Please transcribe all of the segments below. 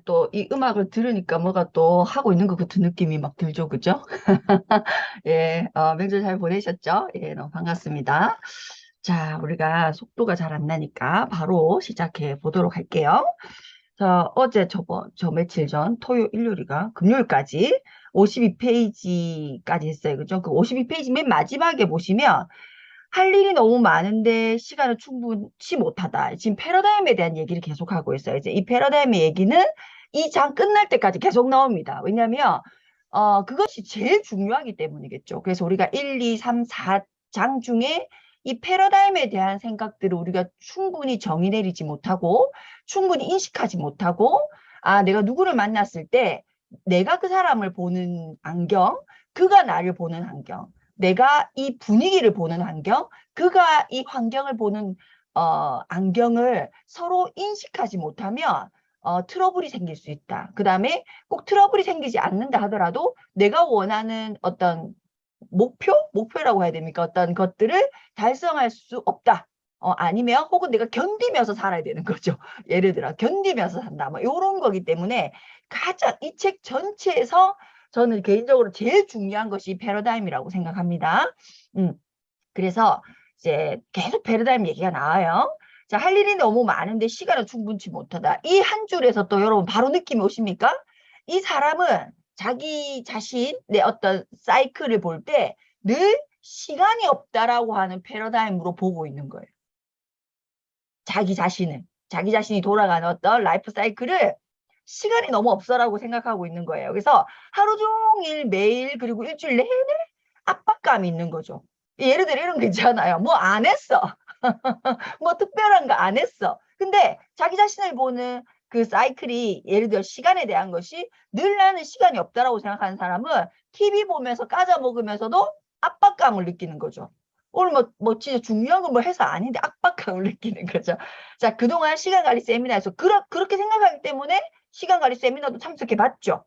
또 이 음악을 들으니까 뭐가 또 하고 있는 것 같은 느낌이 막 들죠, 그죠? 예, 명절 잘 보내셨죠? 예, 너무 반갑습니다. 자, 우리가 속도가 잘 안 나니까 바로 시작해 보도록 할게요. 자, 저 며칠 전, 일요일이가 금요일까지 52페이지까지 했어요. 그죠? 그 52페이지 맨 마지막에 보시면 할 일이 너무 많은데 시간을 충분치 못하다. 지금 패러다임에 대한 얘기를 계속하고 있어요. 이제 이 패러다임의 얘기는 이 장 끝날 때까지 계속 나옵니다. 왜냐하면 그것이 제일 중요하기 때문이겠죠. 그래서 우리가 1, 2, 3, 4장 중에 이 패러다임에 대한 생각들을 우리가 충분히 정의 내리지 못하고 충분히 인식하지 못하고 내가 누구를 만났을 때 내가 그 사람을 보는 안경, 그가 나를 보는 안경, 내가 이 분위기를 보는 환경, 그가 이 환경을 보는 안경을 서로 인식하지 못하면 트러블이 생길 수 있다. 그 다음에 꼭 트러블이 생기지 않는다 하더라도 내가 원하는 어떤 목표라고 해야 됩니까? 어떤 것들을 달성할 수 없다. 아니면 혹은 내가 견디면서 살아야 되는 거죠. 예를 들어 견디면서 산다. 뭐 이런 거기 때문에 가장 이 책 전체에서 저는 개인적으로 제일 중요한 것이 패러다임이라고 생각합니다. 그래서 이제 계속 패러다임 얘기가 나와요. 자, 할 일이 너무 많은데 시간을 충분치 못하다. 이 한 줄에서 또 여러분 바로 느낌이 오십니까? 이 사람은 자기 자신의 어떤 사이클을 볼 때 늘 시간이 없다라고 하는 패러다임으로 보고 있는 거예요. 자기 자신이 돌아가는 어떤 라이프 사이클을 시간이 너무 없어라고 생각하고 있는 거예요. 그래서 하루 종일 매일 그리고 일주일 내내 압박감이 있는 거죠. 예를 들어 이런 거 있잖아요. 뭐 안 했어. 뭐 특별한 거 안 했어. 근데 자기 자신을 보는 그 사이클이 예를 들어 시간에 대한 것이 늘 나는 시간이 없다라고 생각하는 사람은 TV 보면서 까자 먹으면서도 압박감을 느끼는 거죠. 오늘 뭐 진짜 중요한 거 뭐 해서 아닌데 압박감을 느끼는 거죠. 자, 그동안 시간 관리 세미나에서 그렇게 생각하기 때문에 시간 관리 세미나도 참석해 봤죠.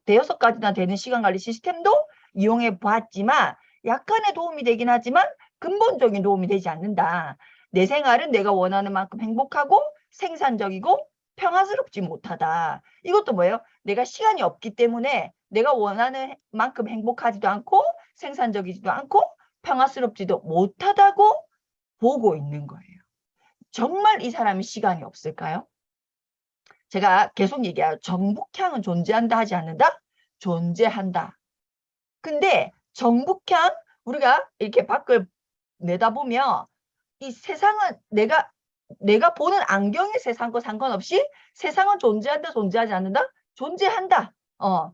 대여섯 가지나 되는 시간 관리 시스템도 이용해 봤지만 약간의 도움이 되긴 하지만 근본적인 도움이 되지 않는다. 내 생활은 내가 원하는 만큼 행복하고 생산적이고 평화스럽지 못하다. 이것도 뭐예요? 내가 시간이 없기 때문에 내가 원하는 만큼 행복하지도 않고 생산적이지도 않고 평화스럽지도 못하다고 보고 있는 거예요. 정말 이 사람이 시간이 없을까요? 제가 계속 얘기해요. 정북향은 존재한다 하지 않는다? 존재한다. 근데 정북향 우리가 이렇게 밖을 내다보면 이 세상은 내가 보는 안경의 세상과 상관없이 세상은 존재한다, 존재하지 않는다? 존재한다.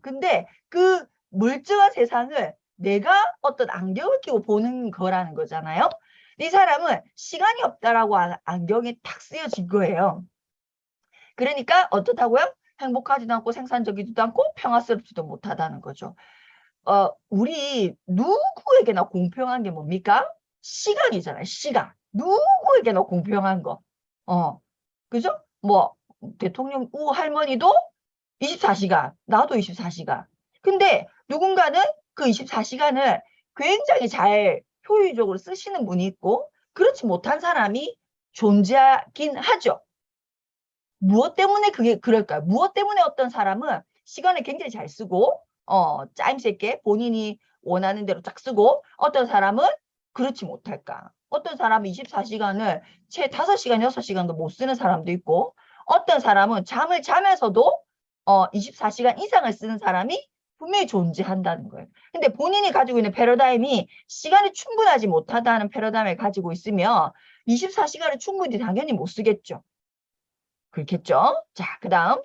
근데 그 멀쩡한 세상을 내가 어떤 안경을 끼고 보는 거라는 거잖아요. 이 사람은 시간이 없다라고 안경이 탁 쓰여진 거예요. 그러니까 어떻다고요? 행복하지도 않고 생산적이지도 않고 평화스럽지도 못하다는 거죠. 우리 누구에게나 공평한 게 뭡니까? 시간이잖아요. 시간. 누구에게나 공평한 거. 그죠? 뭐 대통령 할머니도 24시간, 나도 24시간. 근데 누군가는 그 24시간을 굉장히 잘 효율적으로 쓰시는 분이 있고 그렇지 못한 사람이 존재하긴 하죠. 무엇 때문에 그게 그럴까요? 무엇 때문에 어떤 사람은 시간을 굉장히 잘 쓰고 짜임새 있게 본인이 원하는 대로 쫙 쓰고 어떤 사람은 그렇지 못할까? 어떤 사람은 24시간을 채 5시간, 6시간도 못 쓰는 사람도 있고 어떤 사람은 잠을 자면서도 24시간 이상을 쓰는 사람이 분명히 존재한다는 거예요. 근데 본인이 가지고 있는 패러다임이 시간이 충분하지 못하다는 패러다임을 가지고 있으면 24시간을 충분히 당연히 못 쓰겠죠. 그렇겠죠? 자, 그 다음.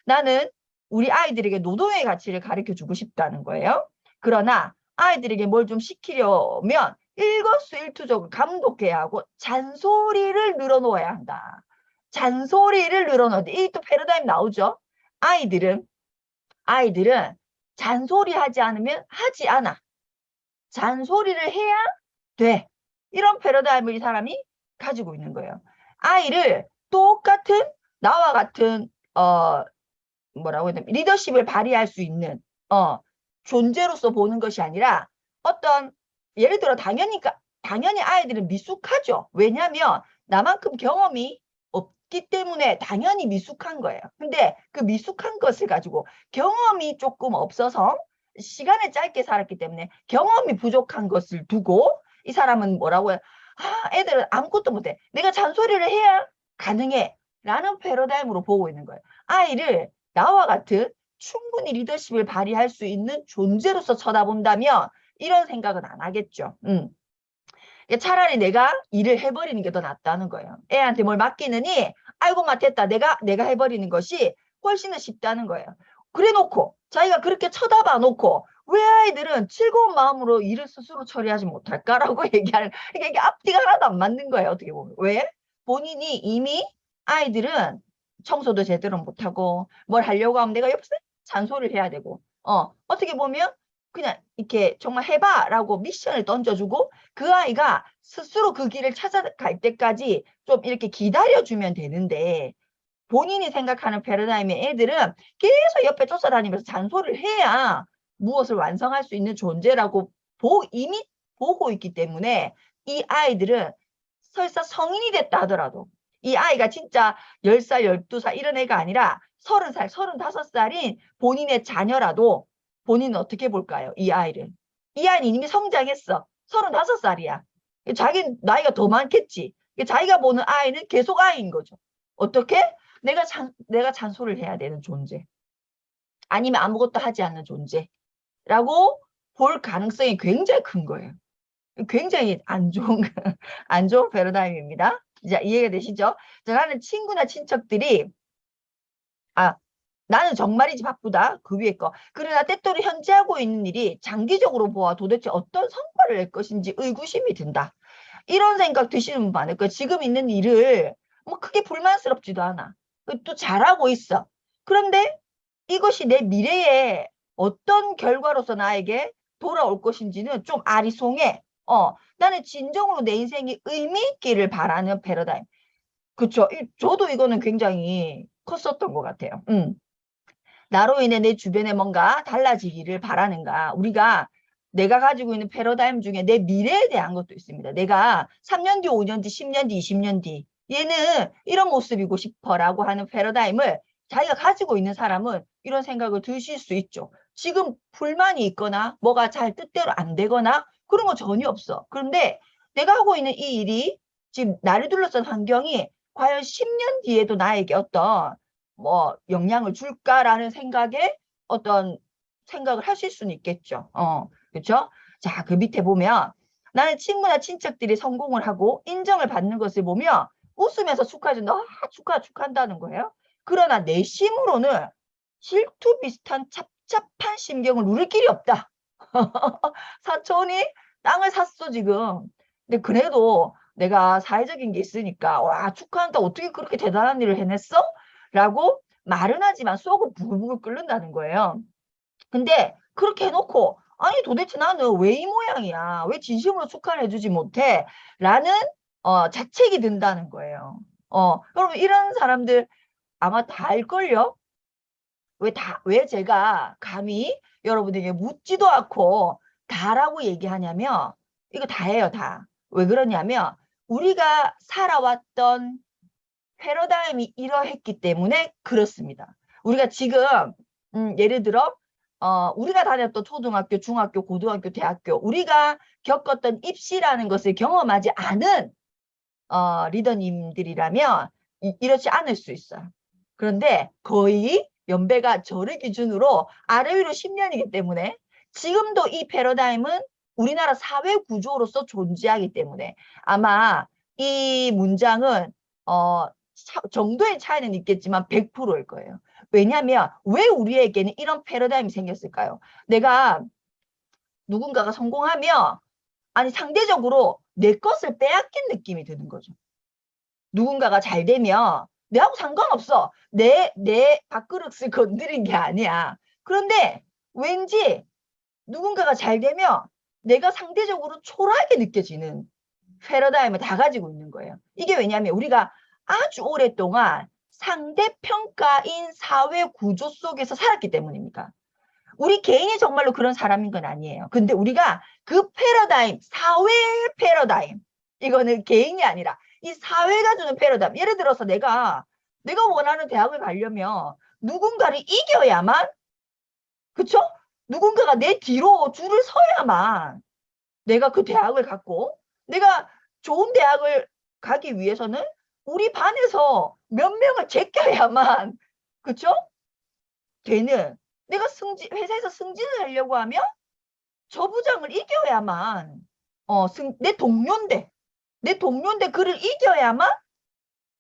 나는 우리 아이들에게 노동의 가치를 가르쳐 주고 싶다는 거예요. 그러나 아이들에게 뭘 좀 시키려면 일거수일투족을 감독해야 하고 잔소리를 늘어놓아야 한다. 잔소리를 늘어놓을 때, 이 또 패러다임 나오죠? 아이들은 잔소리하지 않으면 하지 않아. 잔소리를 해야 돼. 이런 패러다임을 이 사람이 가지고 있는 거예요. 아이를 똑같은 나와 같은 뭐라고 해야 되나 리더십을 발휘할 수 있는 존재로서 보는 것이 아니라 어떤 예를 들어 당연히 아이들은 미숙하죠. 왜냐하면 나만큼 경험이 없기 때문에 당연히 미숙한 거예요. 근데 그 미숙한 것을 가지고 경험이 조금 없어서 시간을 짧게 살았기 때문에 경험이 부족한 것을 두고 이 사람은 뭐라고 해요? 아, 애들은 아무것도 못해. 내가 잔소리를 해야 가능해. 라는 패러다임으로 보고 있는 거예요. 아이를 나와 같은 충분히 리더십을 발휘할 수 있는 존재로서 쳐다본다면 이런 생각은 안 하겠죠. 차라리 내가 일을 해버리는 게 더 낫다는 거예요. 애한테 뭘 맡기느니 아이고 맡았다. 내가 해버리는 것이 훨씬 더 쉽다는 거예요. 그래 놓고 자기가 그렇게 쳐다봐 놓고 왜 아이들은 즐거운 마음으로 일을 스스로 처리하지 못할까라고 얘기하는, 이게 앞뒤가 하나도 안 맞는 거예요. 어떻게 보면. 왜? 본인이 이미 아이들은 청소도 제대로 못하고 뭘 하려고 하면 내가 옆에서 잔소리를 해야 되고 어떻게 보면 그냥 이렇게 정말 해봐라고 미션을 던져주고 그 아이가 스스로 그 길을 찾아갈 때까지 좀 이렇게 기다려주면 되는데, 본인이 생각하는 패러다임의 애들은 계속 옆에 쫓아다니면서 잔소리를 해야 무엇을 완성할 수 있는 존재라고 이미 보고 있기 때문에 이 아이들은 설사 성인이 됐다 하더라도 이 아이가 진짜 10살, 12살 이런 애가 아니라 30살, 35살인 본인의 자녀라도 본인은 어떻게 볼까요? 이 아이를. 이 아이는 이미 성장했어. 35살이야. 자기 나이가 더 많겠지. 자기가 보는 아이는 계속 아이인 거죠. 어떻게? 내가 잔소리를 해야 되는 존재. 아니면 아무것도 하지 않는 존재라고 볼 가능성이 굉장히 큰 거예요. 굉장히 안 좋은 안 좋은 패러다임입니다. 자, 이해가 되시죠? 자, 나는 친구나 친척들이 나는 정말이지 바쁘다. 그 위에 거. 그러나 때때로 현재 하고 있는 일이 장기적으로 보아 도대체 어떤 성과를 낼 것인지 의구심이 든다. 이런 생각 드시는 분 많을 거예요. 지금 있는 일을 뭐 크게 불만스럽지도 않아. 또 잘하고 있어. 그런데 이것이 내 미래에 어떤 결과로서 나에게 돌아올 것인지는 좀 아리송해. 나는 진정으로 내 인생이 의미 있기를 바라는 패러다임. 그쵸? 저도 이거는 굉장히 컸었던 것 같아요. 나로 인해 내 주변에 뭔가 달라지기를 바라는가. 내가 가지고 있는 패러다임 중에 내 미래에 대한 것도 있습니다. 내가 3년 뒤, 5년 뒤, 10년 뒤, 20년 뒤 얘는 이런 모습이고 싶어라고 하는 패러다임을 자기가 가지고 있는 사람은 이런 생각을 드실 수 있죠. 지금 불만이 있거나 뭐가 잘 뜻대로 안 되거나 그런 거 전혀 없어. 그런데 내가 하고 있는 이 일이 지금 나를 둘러싼 환경이 과연 10년 뒤에도 나에게 어떤 뭐 영향을 줄까라는 생각에 어떤 생각을 하실 수는 있겠죠. 그렇죠? 자, 그 밑에 보면 나는 친구나 친척들이 성공을 하고 인정을 받는 것을 보며 웃으면서 축하해준다. 축하한다는 거예요. 그러나 내심으로는 질투 비슷한 찹찹한 심경을 누릴 길이 없다. 사촌이 땅을 샀어 지금. 근데 그래도 내가 사회적인 게 있으니까 와 축하한다. 어떻게 그렇게 대단한 일을 해냈어? 라고 말은 하지만 속은 부글부글 끓는다는 거예요. 근데 그렇게 해놓고 아니 도대체 나는 왜 이 모양이야? 왜 진심으로 축하를 해주지 못해? 라는 자책이 든다는 거예요. 여러분 이런 사람들 아마 다 알걸요? 왜 제가 감히 여러분에게 묻지도 않고 다라고 얘기하냐면 이거 다예요, 다. 왜 그러냐면 우리가 살아왔던 패러다임이 이러했기 때문에 그렇습니다. 우리가 지금 예를 들어 우리가 다녔던 초등학교, 중학교, 고등학교, 대학교 우리가 겪었던 입시라는 것을 경험하지 않은 리더님들이라면 이렇지 않을 수 있어요. 그런데 거의 연배가 저를 기준으로 아래 위로 10년이기 때문에 지금도 이 패러다임은 우리나라 사회 구조로서 존재하기 때문에 아마 이 문장은 정도의 차이는 있겠지만 100%일 거예요. 왜냐하면 왜 우리에게는 이런 패러다임이 생겼을까요? 내가 누군가가 성공하면 아니 상대적으로 내 것을 빼앗긴 느낌이 드는 거죠. 누군가가 잘 되면 내하고 상관없어. 내 밥그릇을 건드린 게 아니야. 그런데 왠지 누군가가 잘 되면 내가 상대적으로 초라하게 느껴지는 패러다임을 다 가지고 있는 거예요. 이게 왜냐하면 우리가 아주 오랫동안 상대평가인 사회 구조 속에서 살았기 때문입니다. 우리 개인이 정말로 그런 사람인 건 아니에요. 근데 우리가 그 패러다임, 사회 패러다임, 이거는 개인이 아니라 이 사회가 주는 패러다임. 예를 들어서 내가 내가 원하는 대학을 가려면 누군가를 이겨야만, 그쵸? 누군가가 내 뒤로 줄을 서야만 내가 그 대학을 갔고, 내가 좋은 대학을 가기 위해서는 우리 반에서 몇 명을 제껴야만, 그쵸? 되는, 내가 회사에서 승진을 하려고 하면 저 부장을 이겨야만, 내 동료인데 그를 이겨야만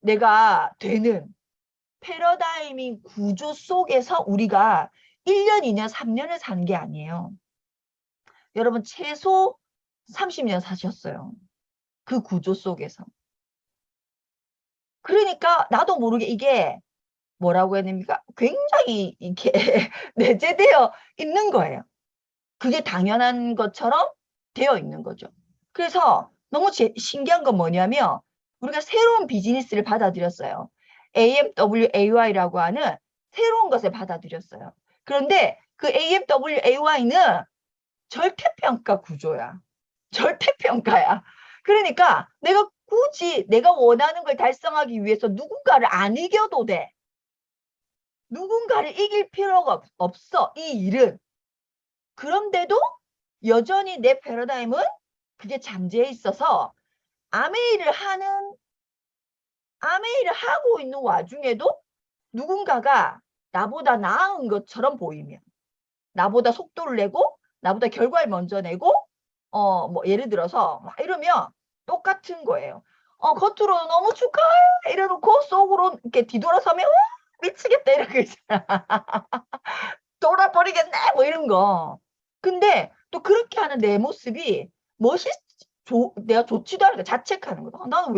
내가 되는 패러다이밍 구조 속에서 우리가 1년, 2년, 3년을 사는 게 아니에요. 여러분 최소 30년 사셨어요. 그 구조 속에서. 그러니까 나도 모르게 이게 뭐라고 해야 됩니까? 굉장히 이렇게 내재되어 있는 거예요. 그게 당연한 것처럼 되어 있는 거죠. 그래서 너무 신기한 건 뭐냐면 우리가 새로운 비즈니스를 받아들였어요. AMWAY라고 하는 새로운 것을 받아들였어요. 그런데 그 AMWAY는 절대평가 구조야. 절대평가야. 그러니까 내가 굳이 내가 원하는 걸 달성하기 위해서 누군가를 안 이겨도 돼. 누군가를 이길 필요가 없어. 이 일은. 그런데도 여전히 내 패러다임은 그게 잠재해 있어서 아메이를 하고 있는 와중에도 누군가가 나보다 나은 것처럼 보이면, 나보다 속도를 내고 나보다 결과를 먼저 내고 뭐 예를 들어서 막 이러면 똑같은 거예요. 겉으로 너무 축하해 이러놓고 속으로 이렇게 뒤돌아서면 미치겠다 이런 거 있잖아. 돌아버리겠네 뭐 이런 거. 근데 또 그렇게 하는 내 모습이 내가 좋지도 않으니까 자책하는 거야. 나는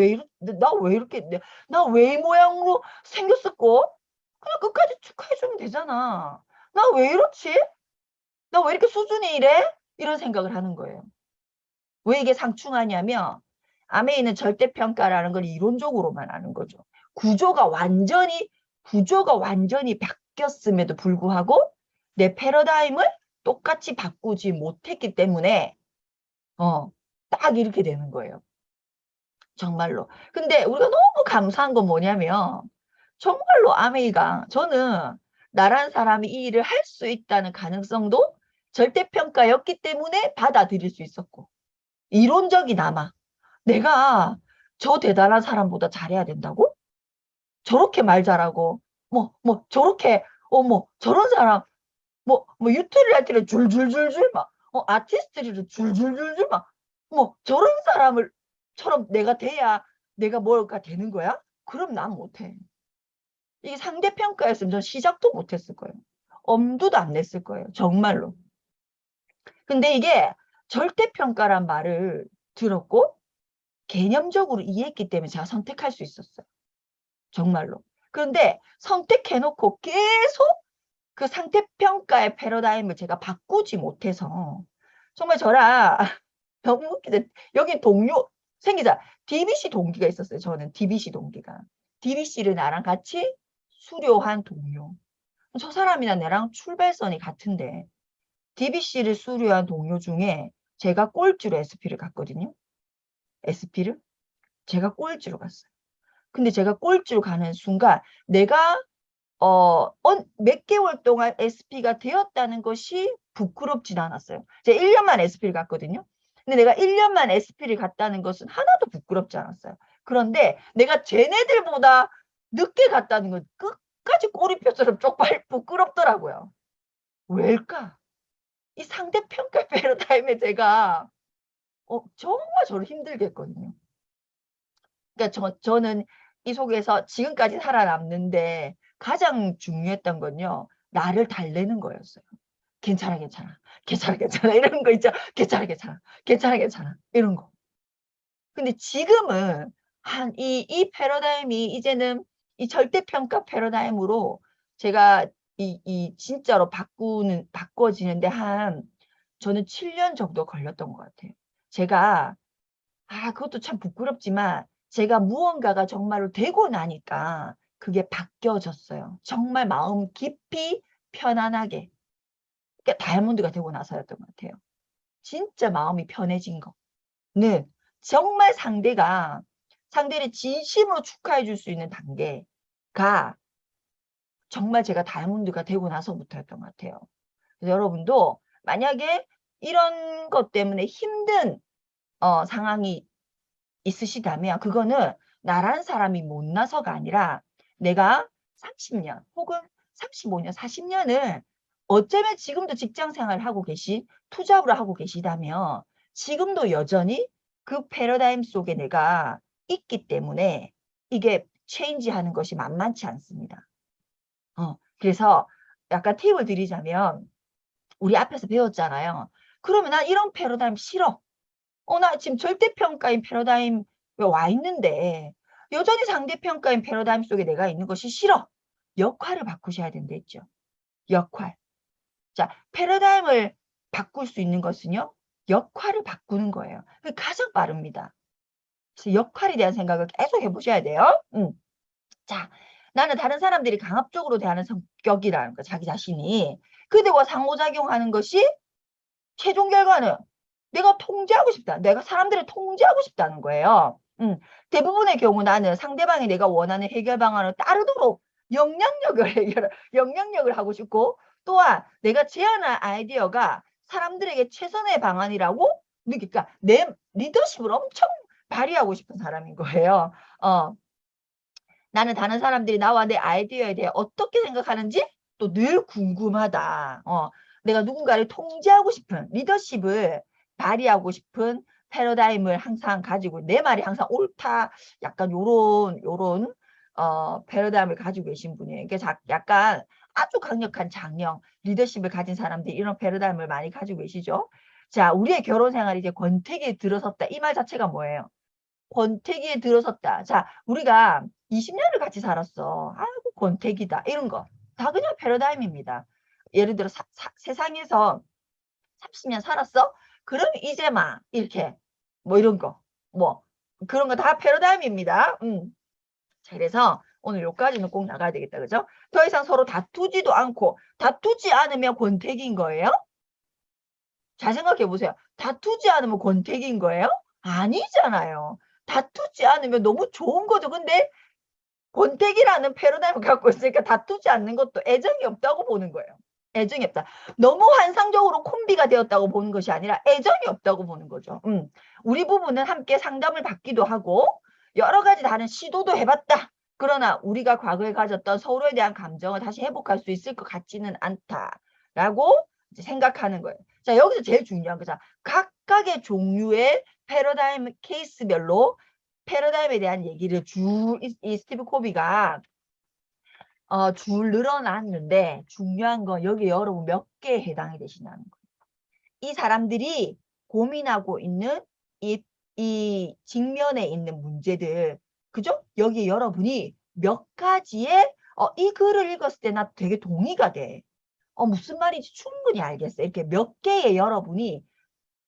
나 왜 이렇게 나 왜 이 모양으로 생겼었고 그냥 끝까지 축하해주면 되잖아. 나 왜 이렇지? 나 왜 이렇게 수준이 이래? 이런 생각을 하는 거예요. 왜 이게 상충하냐면 아메이는 절대평가라는 걸 이론적으로만 아는 거죠. 구조가 완전히 바뀌었음에도 불구하고 내 패러다임을 똑같이 바꾸지 못했기 때문에 딱 이렇게 되는 거예요. 정말로. 근데 우리가 너무 감사한 건 뭐냐면 정말로 아메이가 저는 나란 사람이 이 일을 할 수 있다는 가능성도 절대평가였기 때문에 받아들일 수 있었고 이론적이나마 내가 저 대단한 사람보다 잘해야 된다고? 저렇게 말 잘하고 저렇게 저런 사람 유틸리티를 줄줄줄줄 막 아티스트를 줄줄줄줄 막 저런 사람을처럼 내가 돼야 내가 뭐가 되는 거야? 그럼 난 못해. 이게 상대평가였으면 전 시작도 못했을 거예요. 엄두도 안 냈을 거예요. 정말로. 근데 이게 절대평가란 말을 들었고 개념적으로 이해했기 때문에 제가 선택할 수 있었어요. 정말로. 그런데 선택해놓고 계속 그 상대평가의 패러다임을 제가 바꾸지 못해서 정말 저랑 너무 웃기다. 여기 동료 생기자. DBC 동기가 있었어요. 저는 DBC 동기가. DBC를 나랑 같이 수료한 동료. 저 사람이나 나랑 출발선이 같은데 DBC를 수료한 동료 중에 제가 꼴찌로 SP를 갔거든요. SP를. 제가 꼴찌로 갔어요. 근데 제가 꼴찌로 가는 순간 내가 몇 개월 동안 SP가 되었다는 것이 부끄럽진 않았어요. 제가 1년만 SP를 갔거든요. 근데 내가 1년만 SP를 갔다는 것은 하나도 부끄럽지 않았어요. 그런데 내가 쟤네들보다 늦게 갔다는 건 끝까지 꼬리표처럼 쪽팔 부끄럽더라고요. 왜일까? 이 상대평가 패러다임에 제가 정말 저를 힘들게 했거든요. 그러니까 저는 이 속에서 지금까지 살아남는데 가장 중요했던 건요. 나를 달래는 거였어요. 괜찮아, 괜찮아. 괜찮아, 괜찮아. 이런 거 있죠. 괜찮아, 괜찮아. 괜찮아, 괜찮아. 이런 거. 근데 지금은 이 패러다임이 이제는 이 절대평가 패러다임으로 제가 진짜로 바꿔지는데 저는 7년 정도 걸렸던 것 같아요. 제가 그것도 참 부끄럽지만 제가 무언가가 정말로 되고 나니까 그게 바뀌어졌어요. 정말 마음 깊이 편안하게. 그러니까 다이아몬드가 되고 나서였던 것 같아요. 진짜 마음이 편해진 거는 정말 상대를 진심으로 축하해 줄 수 있는 단계. 정말 제가 다이아몬드가 되고 나서부터였던 것 같아요. 그래서 여러분도 만약에 이런 것 때문에 힘든 상황이 있으시다면 그거는 나라는 사람이 못나서가 아니라 내가 30년 혹은 35년, 40년을 어쩌면 지금도 직장 생활을 하고 투잡을 하고 계시다면 지금도 여전히 그 패러다임 속에 내가 있기 때문에 이게 체인지하는 것이 만만치 않습니다. 그래서 약간 팁을 드리자면 우리 앞에서 배웠잖아요. 그러면 나 이런 패러다임 싫어. 나 지금 절대평가인 패러다임에 와 있는데 여전히 상대평가인 패러다임 속에 내가 있는 것이 싫어. 역할을 바꾸셔야 된다 했죠. 역할. 자, 패러다임을 바꿀 수 있는 것은요. 역할을 바꾸는 거예요. 그게 가장 빠릅니다. 그래서 역할에 대한 생각을 계속 해보셔야 돼요. 자, 나는 다른 사람들이 강압적으로 대하는 성격이라는 거, 자기 자신이. 그들과 상호작용하는 것이 최종 결과는 내가 통제하고 싶다. 내가 사람들을 통제하고 싶다는 거예요. 대부분의 경우 나는 상대방이 내가 원하는 해결 방안을 따르도록 영향력을 하고 싶고, 또한 내가 제안한 아이디어가 사람들에게 최선의 방안이라고 느끼니까 내 리더십을 엄청 발휘하고 싶은 사람인 거예요. 나는 다른 사람들이 나와 내 아이디어에 대해 어떻게 생각하는지 또 늘 궁금하다. 내가 누군가를 통제하고 싶은 리더십을 발휘하고 싶은 패러다임을 항상 가지고 내 말이 항상 옳다. 약간 요런 패러다임을 가지고 계신 분이에요. 그러니까 약간 아주 강력한 장령 리더십을 가진 사람들이 이런 패러다임을 많이 가지고 계시죠. 자, 우리의 결혼 생활이 이제 권태기에 들어섰다. 이 말 자체가 뭐예요? 권태기에 들어섰다. 자, 우리가 20년을 같이 살았어. 아이고, 권태기다. 이런 거. 다 그냥 패러다임입니다. 예를 들어 세상에서 30년 살았어? 그럼 이제 막 이렇게 뭐 이런 거. 뭐 그런 거 다 패러다임입니다. 자, 그래서 오늘 요까지는 꼭 나가야 되겠다. 그죠? 더 이상 서로 다투지도 않고 다투지 않으면 권태기인 거예요? 잘 생각해 보세요. 다투지 않으면 권태기인 거예요? 아니잖아요. 다투지 않으면 너무 좋은 거죠. 근데 권태기라는 패러다임을 갖고 있으니까 다투지 않는 것도 애정이 없다고 보는 거예요. 애정이 없다. 너무 환상적으로 콤비가 되었다고 보는 것이 아니라 애정이 없다고 보는 거죠. 우리 부부는 함께 상담을 받기도 하고 여러 가지 다른 시도도 해봤다. 그러나 우리가 과거에 가졌던 서로에 대한 감정을 다시 회복할 수 있을 것 같지는 않다라고 이제 생각하는 거예요. 자, 여기서 제일 중요한 거죠. 각각의 종류의 패러다임 케이스별로 패러다임에 대한 얘기를 이 스티브 코비가 줄 늘어놨는데 중요한 건 여기 여러분 몇 개에 해당이 되시냐는 거예요. 이 사람들이 고민하고 있는 이 직면에 있는 문제들, 그죠? 여기 여러분이 몇 가지의 이 글을 읽었을 때 나 되게 동의가 돼. 무슨 말인지 충분히 알겠어. 이렇게 몇 개의 여러분이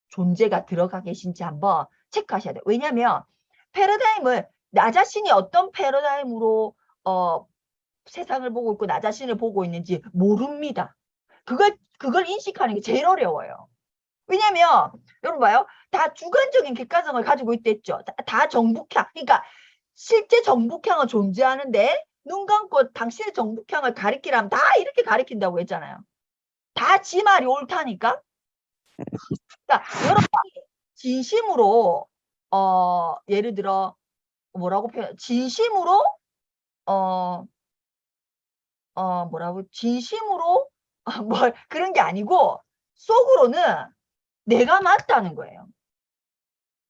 존재가 들어가 계신지 한번 체크하셔야 돼요. 왜냐하면 패러다임을 나 자신이 어떤 패러다임으로 세상을 보고 있고 나 자신을 보고 있는지 모릅니다. 그걸 인식하는 게 제일 어려워요. 왜냐면 여러분 봐요. 다 주관적인 객관성을 가지고 있댔죠. 다 정북향. 그러니까 실제 정북향은 존재하는데 눈 감고 당신의 정북향을 가리키라면 다 이렇게 가리킨다고 했잖아요. 다 지 말이 옳다니까. 그러니까 여러분이 진심으로 예를 들어 뭐라고 표현? 진심으로 진심으로 뭐 그런 게 아니고 속으로는 내가 맞다는 거예요.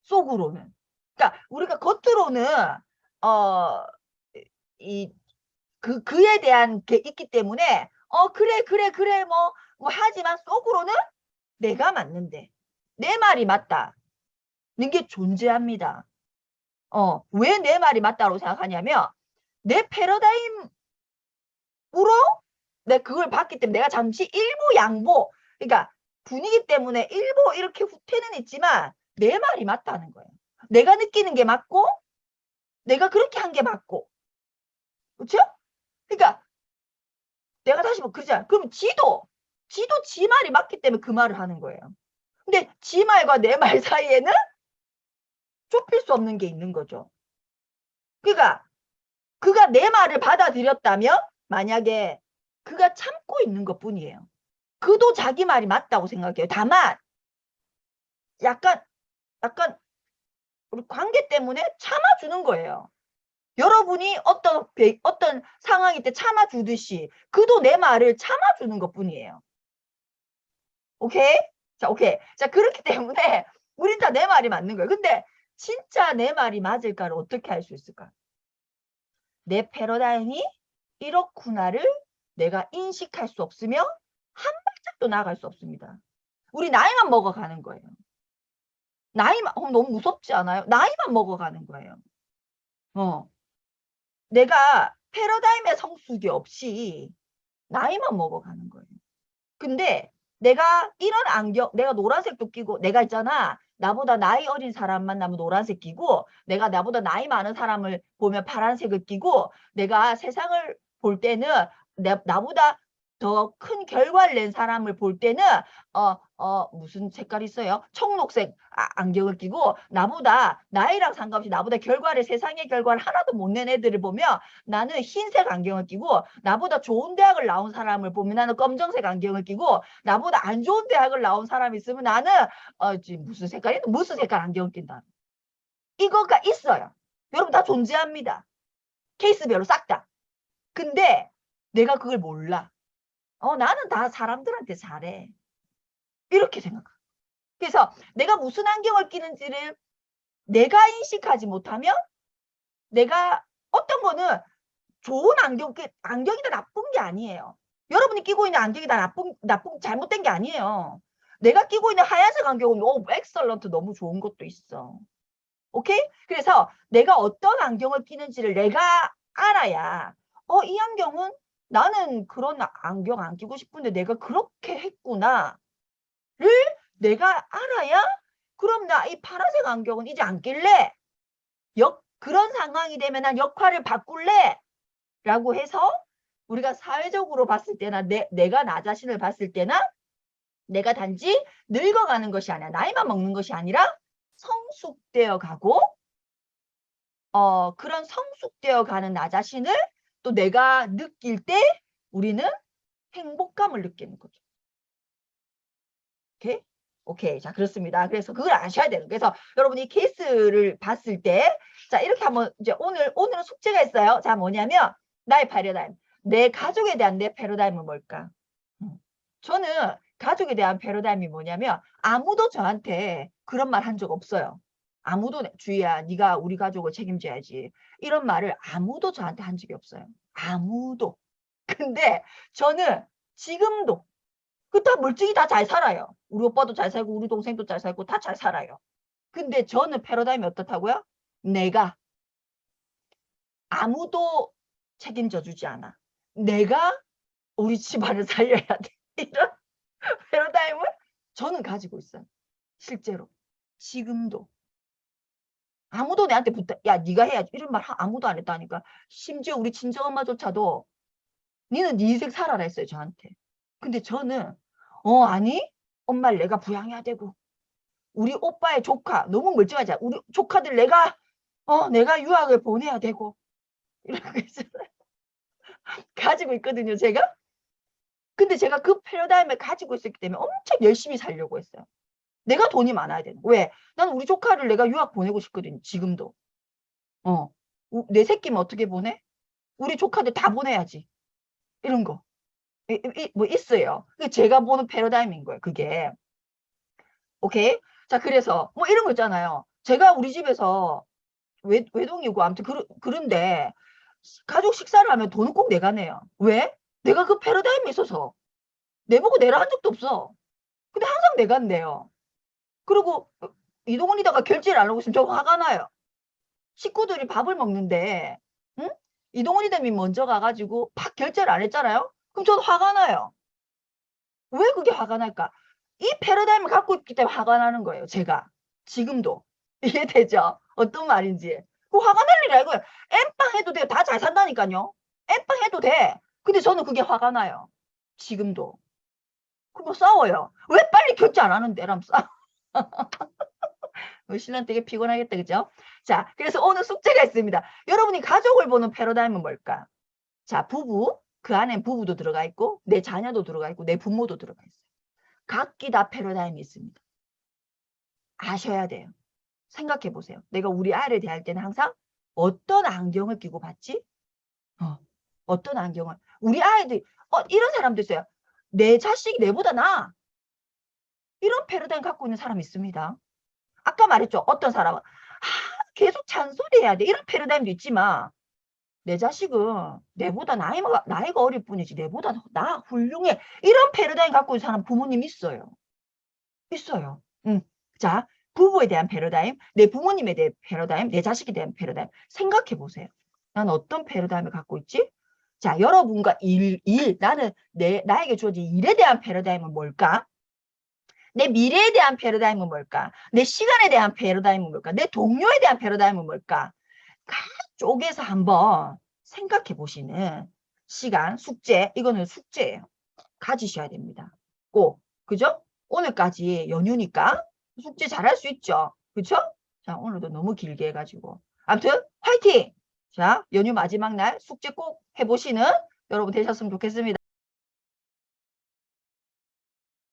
속으로는. 그러니까 우리가 겉으로는 그에 대한 게 있기 때문에 그래 뭐 하지만 속으로는 내가 맞는데 내 말이 맞다는 게 존재합니다. 왜 내 말이 맞다고 생각하냐면 내 패러다임으로 내가 그걸 봤기 때문에 내가 잠시 일부 양보, 그러니까 분위기 때문에 일부 이렇게 후퇴는 있지만 내 말이 맞다는 거예요. 내가 느끼는 게 맞고 내가 그렇게 한 게 맞고, 그렇죠? 그러니까 내가 다시 뭐 그러잖아. 그럼 지도 지 말이 맞기 때문에 그 말을 하는 거예요. 근데 지 말과 내 말 사이에는 좁힐 수 없는 게 있는 거죠. 그러니까 그가 내 말을 받아들였다면 만약에 그가 참고 있는 것뿐이에요. 그도 자기 말이 맞다고 생각해요. 다만 약간 우리 관계 때문에 참아주는 거예요. 여러분이 어떤 상황일 때 참아주듯이 그도 내 말을 참아주는 것뿐이에요. 오케이? 자, 오케이. 자, 그렇기 때문에 우린 다 내 말이 맞는 거예요. 근데 진짜 내 말이 맞을까를 어떻게 알 수 있을까? 내 패러다임이 이렇구나를 내가 인식할 수 없으면 한 발짝도 나아갈 수 없습니다. 우리 나이만 먹어가는 거예요. 나이만, 너무 무섭지 않아요? 나이만 먹어가는 거예요. 내가 패러다임의 성숙이 없이 나이만 먹어가는 거예요. 근데 내가 이런 안경, 내가 노란색도 끼고, 내가 있잖아. 나보다 나이 어린 사람 만나면 노란색 끼고, 내가 나보다 나이 많은 사람을 보면 파란색을 끼고, 내가 세상을 볼 때는 나보다 더 큰 결과를 낸 사람을 볼 때는 무슨 색깔 있어요? 청록색 안경을 끼고, 나보다 나이랑 상관없이 나보다 세상의 결과를 하나도 못 낸 애들을 보면 나는 흰색 안경을 끼고, 나보다 좋은 대학을 나온 사람을 보면 나는 검정색 안경을 끼고, 나보다 안 좋은 대학을 나온 사람이 있으면 나는 무슨 색깔이든 무슨 색깔 안경을 낀다. 이거가 있어요. 여러분 다 존재합니다. 케이스별로 싹 다. 근데 내가 그걸 몰라. 나는 다 사람들한테 잘해. 이렇게 생각해. 그래서 내가 무슨 안경을 끼는지를 내가 인식하지 못하면 내가 어떤 거는 좋은 안경이 다 나쁜 게 아니에요. 여러분이 끼고 있는 안경이 다 잘못된 게 아니에요. 내가 끼고 있는 하얀색 안경은 엑설런트 너무 좋은 것도 있어. 오케이? 그래서 내가 어떤 안경을 끼는지를 내가 알아야 이 안경은 나는 그런 안경 안 끼고 싶은데 내가 그렇게 했구나를 내가 알아야 그럼 나 이 파란색 안경은 이제 안 낄래. 그런 상황이 되면 난 역할을 바꿀래. 라고 해서 우리가 사회적으로 봤을 때나 내가 나 자신을 봤을 때나 내가 단지 늙어가는 것이 아니라 나이만 먹는 것이 아니라 성숙되어 가고 그런 성숙되어 가는 나 자신을 또 내가 느낄 때 우리는 행복감을 느끼는 거죠. 오케이? 오케이. 자, 그렇습니다. 그래서 그걸 아셔야 돼요. 그래서 여러분이 케이스를 봤을 때, 자, 이렇게 한번 이제 오늘은 숙제가 있어요. 자, 뭐냐면, 나의 패러다임. 내 가족에 대한 내 패러다임은 뭘까? 저는 가족에 대한 패러다임이 뭐냐면, 아무도 저한테 그런 말 한 적 없어요. 아무도, 주희야, 네가 우리 가족을 책임져야지. 이런 말을 아무도 저한테 한 적이 없어요. 아무도. 근데 저는 지금도 다 물질이 다 잘 살아요. 우리 오빠도 잘 살고 우리 동생도 잘 살고 다 잘 살아요. 근데 저는 패러다임이 어떻다고요? 내가 아무도 책임져 주지 않아. 내가 우리 집안을 살려야 돼. 이런 패러다임을 저는 가지고 있어요. 실제로. 지금도. 아무도 내한테 야 네가 해야지. 이런 말 아무도 안 했다니까. 심지어 우리 친정엄마조차도 니는 네 인생 살아라 했어요. 저한테. 근데 저는 아니 엄마를 내가 부양해야 되고 우리 오빠의 조카 너무 멀쩡하지. 우리 조카들 내가 유학을 보내야 되고 이런 거 있잖아요. 가지고 있거든요, 제가. 근데 제가 그 패러다임을 가지고 있었기 때문에 엄청 열심히 살려고 했어요. 내가 돈이 많아야 되는. 왜? 나는 우리 조카를 내가 유학 보내고 싶거든요, 지금도. 내 새끼면 어떻게 보내? 우리 조카들 다 보내야지. 이런 거. 뭐 있어요. 그게 제가 보는 패러다임인 거예요, 그게. 오케이? 자, 그래서 뭐 이런 거 있잖아요. 제가 우리 집에서 외동이고 아무튼 그런데 가족 식사를 하면 돈은 꼭 내가 내요. 왜? 내가 그 패러다임에 있어서 내보고 내라 한 적도 없어. 근데 항상 내가 내요. 그리고 이동훈이다가 결제를 안 하고 있으면 저 화가 나요. 식구들이 밥을 먹는데 응? 이동훈이담이 먼저 가가지고 팍 결제를 안 했잖아요. 그럼 저도 화가 나요. 왜 그게 화가 날까? 이 패러다임을 갖고 있기 때문에 화가 나는 거예요. 제가. 지금도. 이해되죠? 어떤 말인지. 그 화가 날 일이 아니고요. 엠빵 해도 돼요. 다 잘 산다니까요. 엠빵 해도 돼. 근데 저는 그게 화가 나요. 지금도. 그럼 싸워요. 왜 빨리 결제 안 하는데? 라면 싸워. 신랑 되게 피곤하겠다. 그죠? 자, 그래서 오늘 숙제가 있습니다. 여러분이 가족을 보는 패러다임은 뭘까? 자, 부부, 그 안엔 부부도 들어가 있고 내 자녀도 들어가 있고 내 부모도 들어가 있어요. 각기 다 패러다임이 있습니다. 아셔야 돼요. 생각해 보세요. 내가 우리 아이를 대할 때는 항상 어떤 안경을 끼고 봤지? 어떤 안경을. 우리 아이들 이런 사람도 있어요. 내 자식이 내보다 나아. 이런 패러다임 갖고 있는 사람이 있습니다. 아까 말했죠. 어떤 사람은 계속 잔소리해야 돼. 이런 패러다임도 있지만 내 자식은 내보다 나이가 어릴 뿐이지 내보다 나 훌륭해. 이런 패러다임 갖고 있는 사람 부모님 있어요. 있어요. 자, 부부에 대한 패러다임, 내 부모님에 대한 패러다임, 내 자식에 대한 패러다임 생각해 보세요. 난 어떤 패러다임을 갖고 있지? 자, 여러분과 나는 나에게 주어진 일에 대한 패러다임은 뭘까? 내 미래에 대한 패러다임은 뭘까? 내 시간에 대한 패러다임은 뭘까? 내 동료에 대한 패러다임은 뭘까? 각 쪼개서 한번 생각해 보시는 시간, 숙제, 이거는 숙제예요. 가지셔야 됩니다. 꼭, 그죠? 오늘까지 연휴니까 숙제 잘할 수 있죠? 그쵸? 자, 오늘도 너무 길게 해가지고. 아무튼, 화이팅! 자, 연휴 마지막 날 숙제 꼭 해보시는 여러분 되셨으면 좋겠습니다.